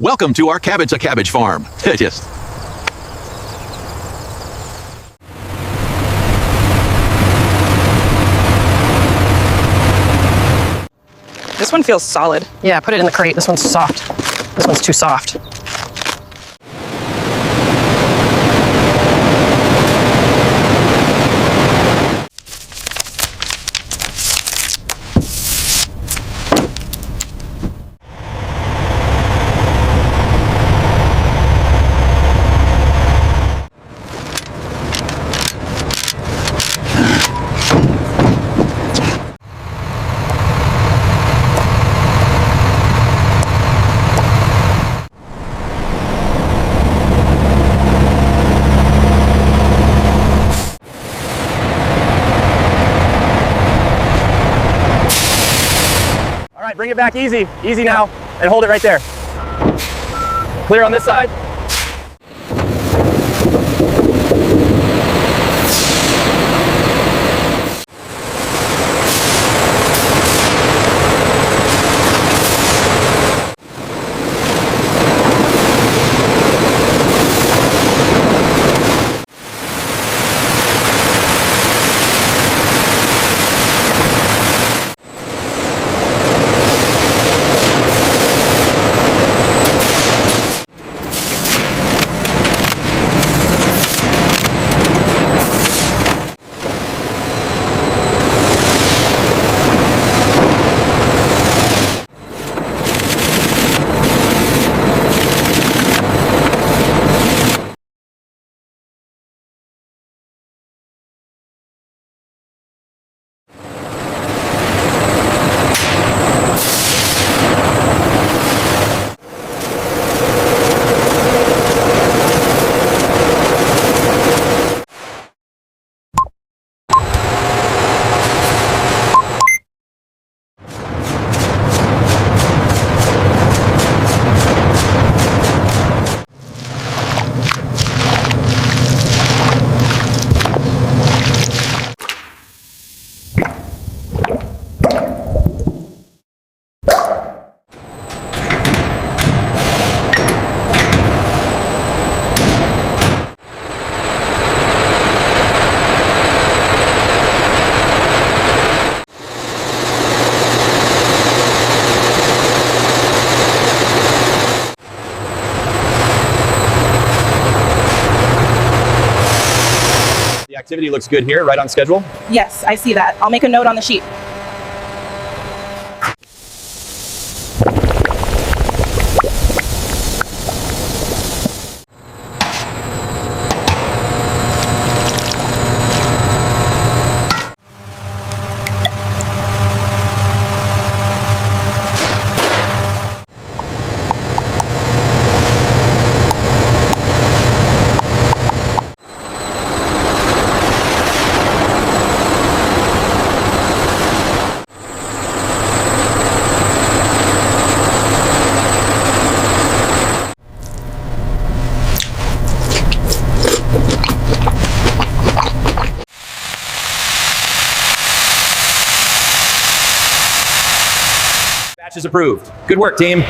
Welcome to our cabbage farm. Just This one feels solid. Yeah, put it in the crate. This one's soft. This one's too soft. All right, bring it back easy. Easy now, and hold it right there. Clear on this side. The activity looks good here, right on schedule. Yes, I see that. I'll make a note on the sheet. Batch is approved. Good work, team.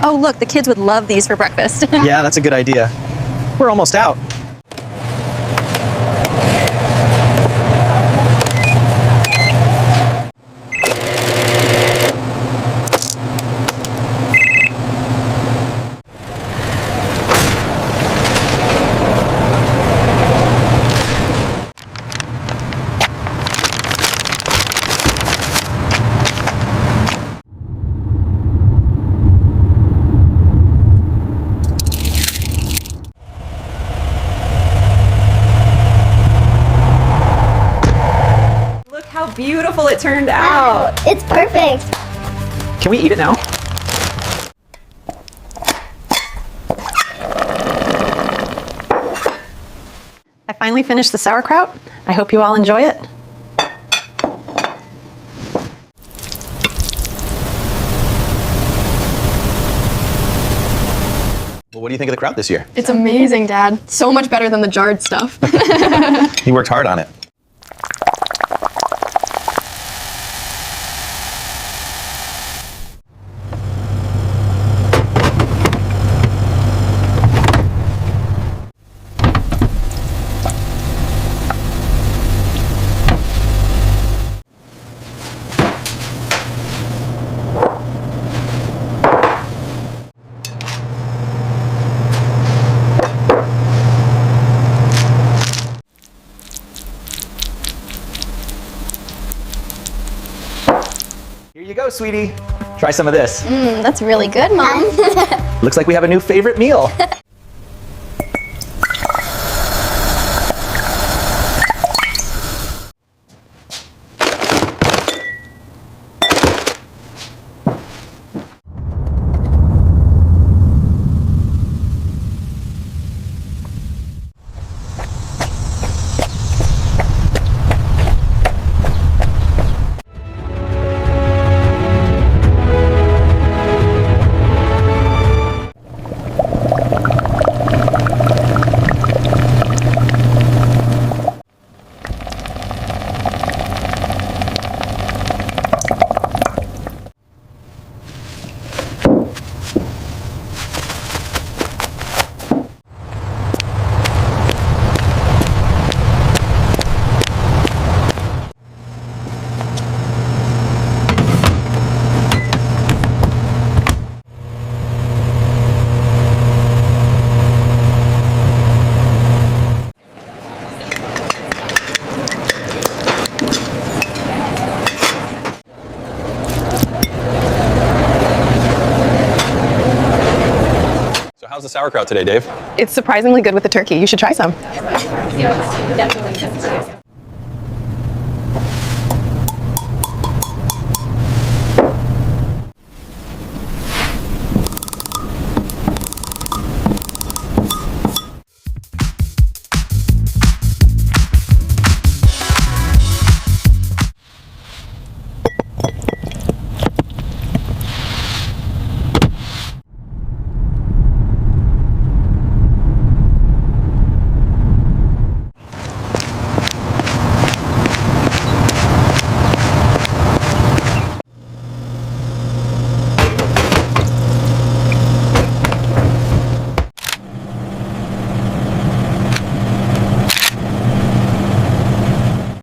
Oh, look, the kids would love these for breakfast. Yeah, that's a good idea. We're almost out. Look how beautiful it turned out. Wow, it's perfect. Can we eat it now? I finally finished the sauerkraut. I hope you all enjoy it. Well, what do you think of the kraut this year? It's amazing, Dad. So much better than the jarred stuff. He worked hard on it. Here you go, sweetie. Try some of this. That's really good, Mom. Looks like we have a new favorite meal. So how's the sauerkraut today, Dave? It's surprisingly good with the turkey. You should try some.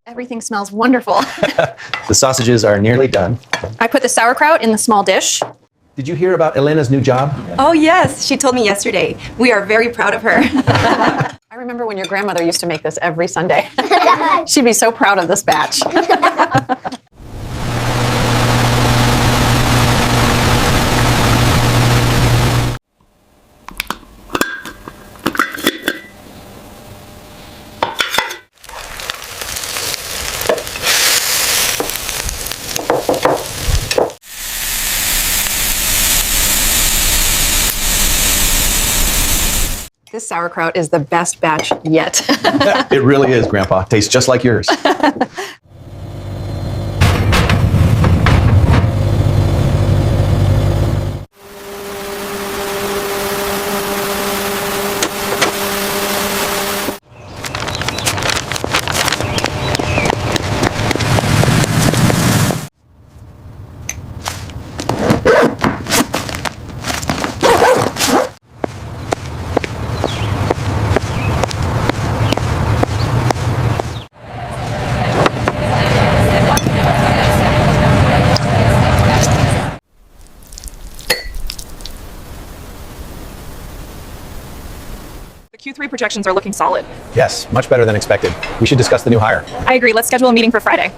Everything smells wonderful. The sausages are nearly done. I put the sauerkraut in the small dish. Did you hear about Elena's new job? Oh, yes. She told me yesterday. We are very proud of her. I remember when your grandmother used to make this every Sunday. She'd be so proud of this batch. This sauerkraut is the best batch yet. It really is, Grandpa. Tastes just like yours. Q3 projections are looking solid. Yes, much better than expected. We should discuss the new hire. I agree. Let's schedule a meeting for Friday.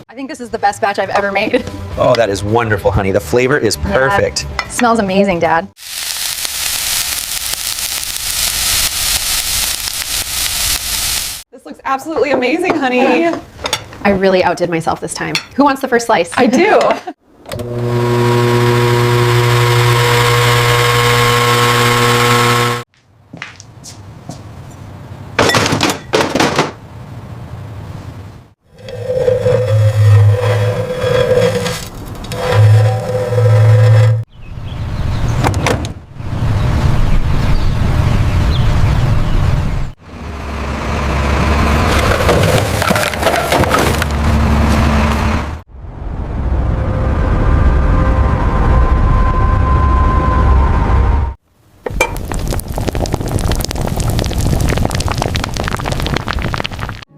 I think this is the best batch I've ever made. Oh, that is wonderful, honey. The flavor is perfect. Yeah, smells amazing, Dad. This looks absolutely amazing, honey. I really outdid myself this time. Who wants the first slice? I do.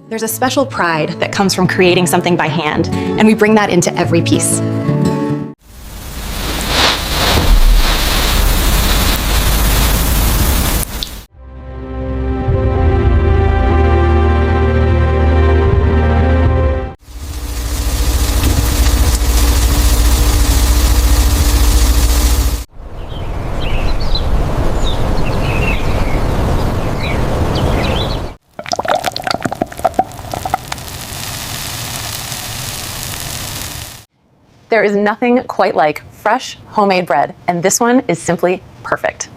There's a special pride that comes from creating something by hand, and we bring that into every piece. There is nothing quite like fresh homemade bread, and this one is simply perfect.